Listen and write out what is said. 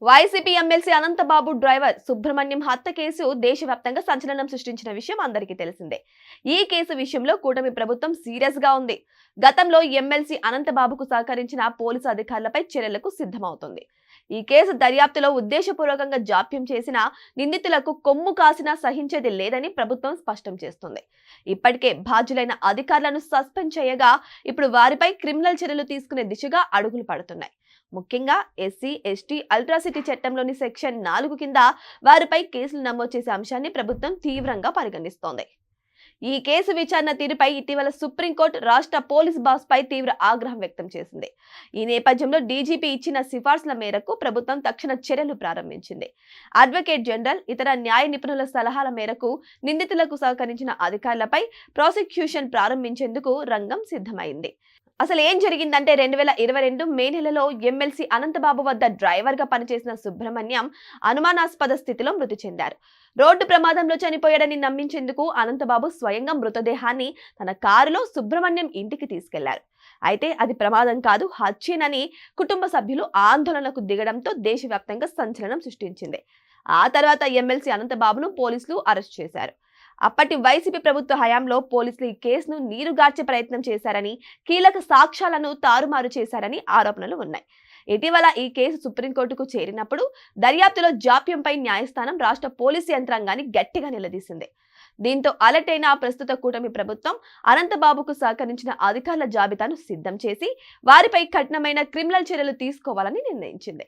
YCP MLC Anantha Babu driver Subrahmanyam హత్య case దేశవ్యాప్తంగా సంచలనం సృష్టించిన విషయం అందరికీ తెలిసిందే. ఈ కేసు విషయంలో కూటమి ప్రభుత్వం సీరియస్ గా ఉంది. గతంలో ఎమ్మెల్సీ అనంతబాబుకు సహకరించిన పోలీసు అధికారులపై చర్యలకు సిద్ధమవుతుంది. ఈ కేసు దర్యాప్తులో ఉద్దేశపూర్వకంగా జాప్యం చేసిన నిందితులకు కొమ్ము కాసినా సహించేది లేదని ప్రభుత్వం స్పష్టం చేస్తుంది. ఇప్పటికే బాధ్యులైన అధికారులను సస్పెండ్ చేయగా ఇప్పుడు వారిపై క్రిమినల్ చర్యలు తీసుకునే దిశగా అడుగులు పడుతున్నాయి. ముఖ్యంగా ఎస్సీ, ఎస్టీ, అల్ట్రాసిటీ చట్టంలోని సెక్షన్ 4 కింద వారిపై కేసులు నమోదు చేసే అంశాన్ని ప్రభుత్వం తీవ్రంగా పరిగణిస్తోంది. ఈ కేసు విచారణ తీరుపై ఇటీవల సుప్రీంకోర్టు రాష్ట్ర పోలీస్ బాస్ పై తీవ్ర ఆగ్రహం వ్యక్తం చేసింది. ఈ నేపథ్యంలో డీజీపీ ఇచ్చిన సిఫార్సుల మేరకు ప్రభుత్వం తక్షణ చర్యలు ప్రారంభించింది. అడ్వకేట్ జనరల్, ఇతర న్యాయ నిపుణుల సలహాల మేరకు నిందితులకు సహకరించిన అధికారులపై ప్రాసిక్యూషన్ ప్రారంభించేందుకు రంగం సిద్ధమైంది. అసలు ఏం జరిగిందంటే 2022 మే నెలలో ఎమ్మెల్సీ అనంతబాబు వద్ద డ్రైవర్ గా పనిచేసిన సుబ్రహ్మణ్యం అనుమానాస్పద స్థితిలో మృతి చెందారు. రోడ్డు ప్రమాదంలో చనిపోయాడని నమ్మించేందుకు అనంతబాబు స్వయంగా మృతదేహాన్ని తన కారులో సుబ్రహ్మణ్యం ఇంటికి తీసుకెళ్లారు. అయితే అది ప్రమాదం కాదు, హత్యేనని కుటుంబ సభ్యులు ఆందోళనకు దిగడంతో దేశవ్యాప్తంగా సంచలనం సృష్టించింది. ఆ తర్వాత ఎమ్మెల్సీ అనంతబాబును పోలీసులు అరెస్ట్ చేశారు. అప్పటి వైసీపీ ప్రభుత్వ హయాంలో పోలీసులు ఈ కేసును నీరుగార్చే ప్రయత్నం చేశారని, కీలక సాక్ష్యాలను తారుమారు చేశారని ఆరోపణలు ఉన్నాయి. ఇటీవల ఈ కేసు సుప్రీంకోర్టుకు చేరినప్పుడు దర్యాప్తులో జాప్యంపై న్యాయస్థానం రాష్ట్ర పోలీసు యంత్రాంగాన్ని గట్టిగా నిలదీసింది. దీంతో అలర్ట్ అయిన ప్రస్తుత కూటమి ప్రభుత్వం అనంతబాబుకు సహకరించిన అధికారుల జాబితాను సిద్ధం చేసి వారిపై కఠినమైన క్రిమినల్ చర్యలు తీసుకోవాలని నిర్ణయించింది.